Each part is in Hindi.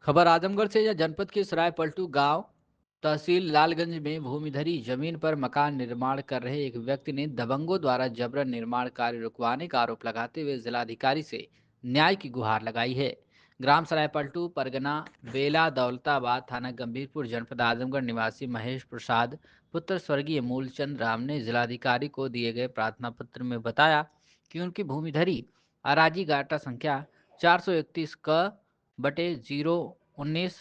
खबर आजमगढ़ से। या जनपद के सराय पलटू गांव तहसील लालगंज में भूमिधरी जमीन पर मकान निर्माण कर रहे एक व्यक्ति ने दबंगों द्वारा जबरन निर्माण कार्य रुकवाने का आरोप लगाते हुए जिलाधिकारी से न्याय की गुहार लगाई है। ग्राम सराय पलटू परगना बेला दौलताबाद थाना गंभीरपुर जनपद आजमगढ़ निवासी महेश प्रसाद पुत्र स्वर्गीय मूलचंद राम ने जिलाधिकारी को दिए गए प्रार्थना पत्र में बताया कि उनकी भूमिधरी अराजी गाटा संख्या 431 क बटे 019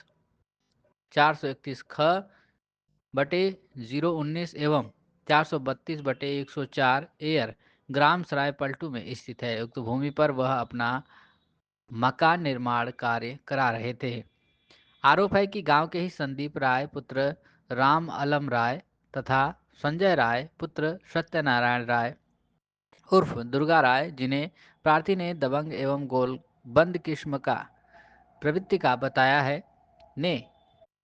431 ख बटे 019 एवं 432 बटे 104 एयर ग्राम सराय पलटू में स्थित है। उक्त भूमि पर वह अपना मकान निर्माण कार्य करा रहे थे। आरोप है कि गांव के ही संदीप राय पुत्र राम अलम राय तथा संजय राय पुत्र सत्यनारायण राय उर्फ दुर्गा राय, जिन्हें प्रार्थी ने दबंग एवं गोलबंद किस्म का प्रवृत्ति का बताया है, ने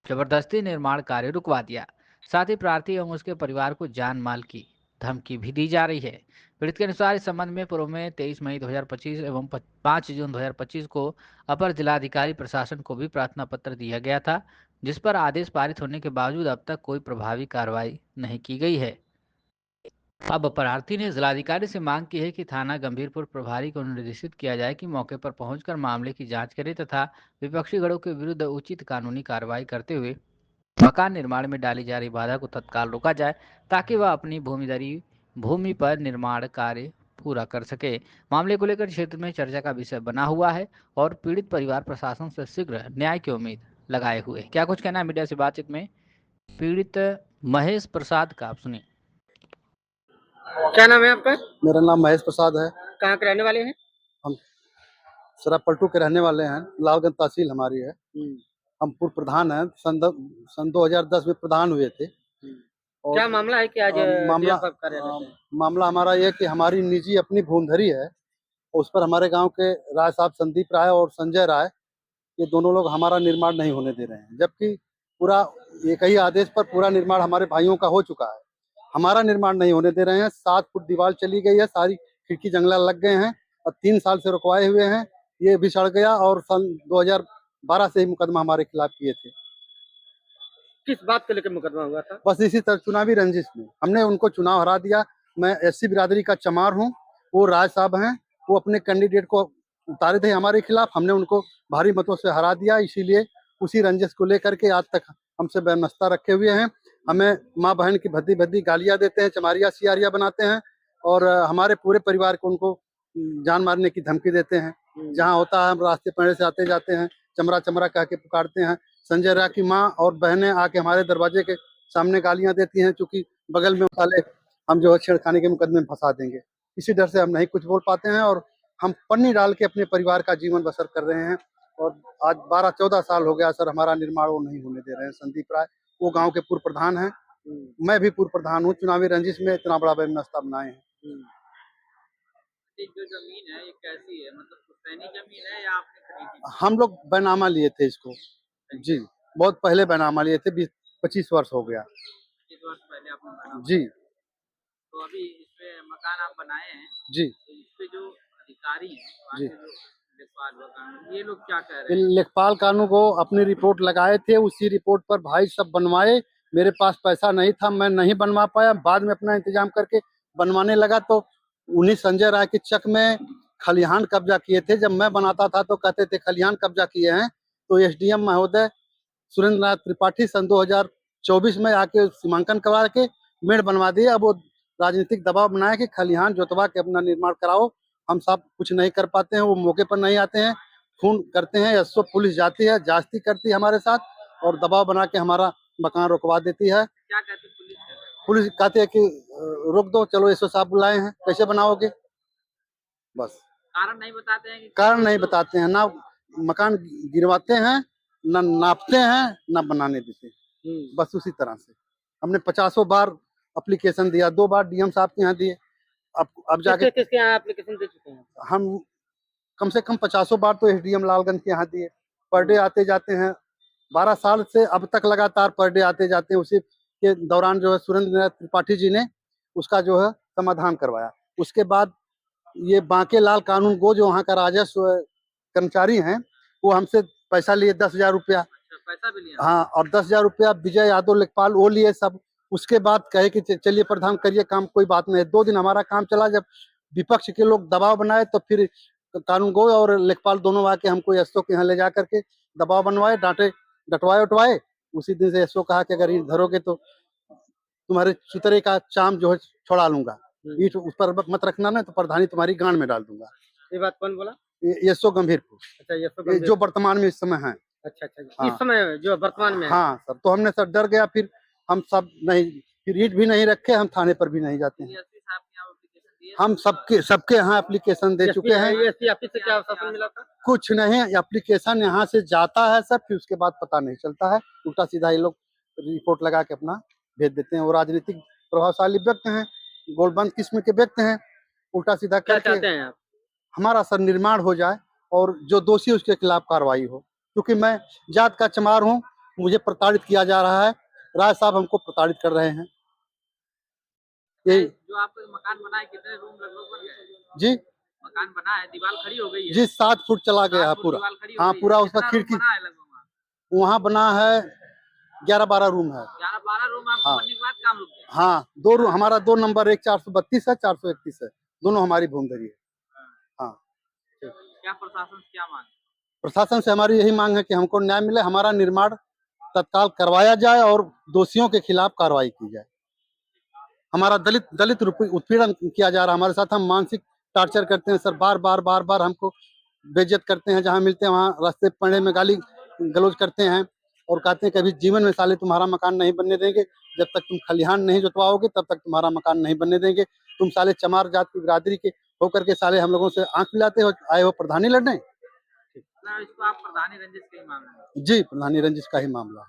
जबरदस्ती निर्माण कार्य रुकवा दिया। साथ ही प्रार्थी एवं उसके परिवार को जान माल की धमकी भी दी जा रही है। पीड़ित के अनुसार इस संबंध में पूर्व में 23 मई 2025 एवं 5 जून 2025 को अपर जिलाधिकारी प्रशासन को भी प्रार्थना पत्र दिया गया था, जिस पर आदेश पारित होने के बावजूद अब तक कोई प्रभावी कार्रवाई नहीं की गई है। अब प्रार्थी ने जिलाधिकारी से मांग की है कि थाना गंभीरपुर प्रभारी को निर्देशित किया जाए कि मौके पर पहुंचकर मामले की जांच करे तथा विपक्षी गढ़ों के विरुद्ध उचित कानूनी कार्रवाई करते हुए मकान निर्माण में डाली जा रही बाधा को तत्काल रोका जाए, ताकि वह अपनी भूमि पर निर्माण कार्य पूरा कर सके। मामले को लेकर क्षेत्र में चर्चा का विषय बना हुआ है और पीड़ित परिवार प्रशासन से शीघ्र न्याय की उम्मीद लगाए हुए। क्या कुछ कहना है मीडिया से बातचीत में पीड़ित महेश प्रसाद का, आप सुनिए। क्या नाम है आपका? मेरा नाम महेश प्रसाद है। कहाँ के रहने वाले हैं? हम सराय पलटू के रहने वाले हैं। लालगंज तहसील हमारी है। हम पूर्व प्रधान हैं। सन 2010 में प्रधान हुए थे। और क्या मामला है कि आज मामला हमारा ये कि हमारी निजी अपनी भूमधरी है, उस पर हमारे गांव के राय साहब संदीप राय और संजय राय, ये दोनों लोग हमारा निर्माण नहीं होने दे रहे हैं, जबकि पूरा एक ही आदेश पर पूरा निर्माण हमारे भाइयों का हो चुका है। हमारा निर्माण नहीं होने दे रहे हैं। 7 फुट दीवार चली गई है, सारी खिड़की जंगला लग गए हैं और 3 साल से रुकवाए हुए हैं। ये भी सड़ गया और सन 2012 से ही मुकदमा हमारे खिलाफ किए थे। किस बात को लेकर मुकदमा हुआ था? बस इसी तरह चुनावी रंजिश में हमने उनको चुनाव हरा दिया। मैं एससी बिरादरी का चमार हूँ, वो राय साहब हैं, वो अपने कैंडिडेट को उतारे थे हमारे खिलाफ, हमने उनको भारी मतों से हरा दिया। इसीलिए उसी रंजिश को लेकर के आज तक हमसे बेनस्ता रखे हुए हैं। हमें माँ बहन की भद्दी भद्दी गालियां देते हैं, चमारिया सियारिया बनाते हैं और हमारे पूरे परिवार को उनको जान मारने की धमकी देते हैं। जहाँ होता है हम रास्ते पेड़े से आते जाते हैं, चमरा चमरा कह के पुकारते हैं। संजय राय की माँ और बहनें आके हमारे दरवाजे के सामने गालियां देती हैं, चूंकि बगल में वाले हम जो है छेड़खानी के मुकदमे में फंसा देंगे। इसी डर से हम नहीं कुछ बोल पाते हैं और हम पन्नी डाल के अपने परिवार का जीवन बसर कर रहे हैं। और आज 12-14 साल हो गया सर, हमारा निर्माण वो नहीं होने दे रहे हैं। संदीप राय वो गांव के पूर्व प्रधान हैं, मैं भी पूर्व प्रधान हूँ। चुनावी रंजिश में इतना बड़ा बेनस्ता बनाए हैं। जो जमीन है ये कैसी है, मतलब पुश्तैनी जमीन है या आपने खरीदी? हम लोग बैनामा लिए थे इसको जी, बहुत पहले बैनामा लिए थे, 20-25 वर्ष हो गया 25 वर्ष पहले आपने बनाया जी। तो अभी इसपे मकान आप बनाए हैं जी तो इसपे जो अधिकारी हैं वहाँ जी के जो लेखपाल कानून, ये लोग क्या कह रहे हैं? लेखपाल कानून को अपनी रिपोर्ट लगाए थे, उसी रिपोर्ट पर भाई सब बनवाए। मेरे पास पैसा नहीं था, मैं नहीं बनवा पाया। बाद में अपना इंतजाम करके बनवाने लगा तो उन्हीं संजय राय के चक में खलिहान कब्जा किए थे। जब मैं बनाता था तो कहते थे खलिहान कब्जा किए हैं, तो एसडीएम महोदय सुरेंद्र नाथ त्रिपाठी सन 2024 में आके सीमांकन करवा के मेड़ बनवा दिए। अब वो राजनीतिक दबाव बनाया कि खलिहान जोतवा के अपना निर्माण कराओ। हम सब कुछ नहीं कर पाते हैं, वो मौके पर नहीं आते हैं, फोन करते हैं। एसओ पुलिस जाती है, जांचती करती है हमारे साथ और दबाव बना के हमारा मकान रुकवा देती है। क्या कहती पुलिस? पुलिस कहती है कि रोक दो, चलो एसओ साहब बुलाए हैं, कैसे बनाओगे। बस कारण नहीं बताते हैं कि कारण नहीं बताते हैं, ना मकान गिरवाते हैं, ना नापते हैं, ना बनाने देते हैं। बस उसी तरह से हमने 50 बार एप्लीकेशन दिया, 2 बार डीएम साहब के यहाँ दिए। अब जाके किसके यहाँ एप्लीकेशन दे चुके हैं? हम कम से कम 50 बार तो एसडीएम लालगंज के यहाँ दिए। पर डे आते जाते हैं, 12 साल से अब तक लगातार पर डे आते जाते हैं। उसी के दौरान जो है सुरेंद्र नाथ त्रिपाठी जी ने उसका जो है समाधान करवाया। उसके बाद ये बांके लाल कानून गो जो वहाँ का राजस्व कर्मचारी हैं, वो हमसे पैसा लिए 10,000 रुपया। अच्छा, पैसा भी लिया? हाँ, और 10,000 रुपया विजय यादव लेखपाल वो लिए सब। उसके बाद कहे कि चलिए प्रधान करिए काम, कोई बात नहीं। 2 दिन हमारा काम चला, जब विपक्ष के लोग दबाव बनाए तो फिर कानून गो और लेखपाल दोनों आके हमको एसओ के यहाँ ले जा करके दबाव बनवाए, डांटे, डटवाए उठवाए। उसी दिन से एसओ कहा कि अगर ईंट धरोगे तो तुम्हारे सुतरे का चाम जो है छोड़ा लूंगा, ईंट उस पर मत रखना ना तो प्रधानी तुम्हारी गांड में डाल दूंगा। ये बात कौन बोला? एसओ गंभीरपुर, अच्छा, ये ये जो वर्तमान में इस समय है। अच्छा अच्छा, हाँ। इस समय जो वर्तमान में है। हाँ सर, तो हमने सर डर गया, फिर हम सब नहीं, फिर ईंट भी नहीं रखे, हम थाने पर भी नहीं जाते हैं। एसपी साहब के यहाँ application दिए? हम सबके यहाँ एप्लीकेशन दे चुके हैं। एसपी ऑफिस से क्या आश्वासन मिला था? कुछ नहीं, एप्लीकेशन यहाँ से जाता है सर, फिर उसके बाद पता नहीं चलता है। उल्टा सीधा ये लोग रिपोर्ट लगा के अपना भेज देते हैं। वो राजनीतिक प्रभावशाली व्यक्ति हैं, गोलबंद किस्म के व्यक्ति हैं। उल्टा सीधा क्या करके चाहते हैं आप? हमारा सर निर्माण हो जाए और जो दोषी है उसके खिलाफ कार्रवाई हो, क्योंकि मैं जात का चमार हूँ, मुझे प्रताड़ित किया जा रहा है। राय साहब हमको प्रताड़ित कर रहे हैं। यही जो आपका मकान बना है, कितने रूम लगभग बन गए? जी मकान बना है, दीवार खड़ी हो गई है? जी 7 फुट चला गया है 7 फुट पूरा। दीवार खड़ी हो हाँ गई है। पूरा उसका कितना रूम खिड़की बना है लगभग वहाँ? वहाँ बना है 11-12 रूम है। 11-12 रूम आपको हाँ। बनने के बाद काम रुक गया? हाँ 2 रूम, हमारा 2 नंबर, एक 432 है, 431 है, दोनों हमारी भूमधरी है। हाँ, क्या प्रशासन से क्या मांग? प्रशासन से हमारी यही मांग है कि हमको न्याय मिले, हमारा निर्माण तत्काल करवाया जाए और दोषियों के खिलाफ कार्रवाई की जाए। हमारा दलित उत्पीड़न किया जा रहा है हमारे साथ। हम मानसिक टॉर्चर करते हैं सर, बार-बार हमको बेइज्जत करते हैं, जहाँ मिलते हैं वहाँ रास्ते पड़े में गाली गलौज करते हैं और कहते हैं कभी जीवन में साले तुम्हारा मकान नहीं बनने देंगे, जब तक तुम खलिहान नहीं जुतवाओगे तब तक तुम्हारा मकान नहीं बनने देंगे। तुम साले चमार जात की बिरादरी के होकर के साले हम लोगों से आंख मिलाते हो, आए हो प्रधानी लड़ने। इसको आप प्रधानी रंजिश के ही मामले में? जी, प्रधानी रंजिश का ही मामला है।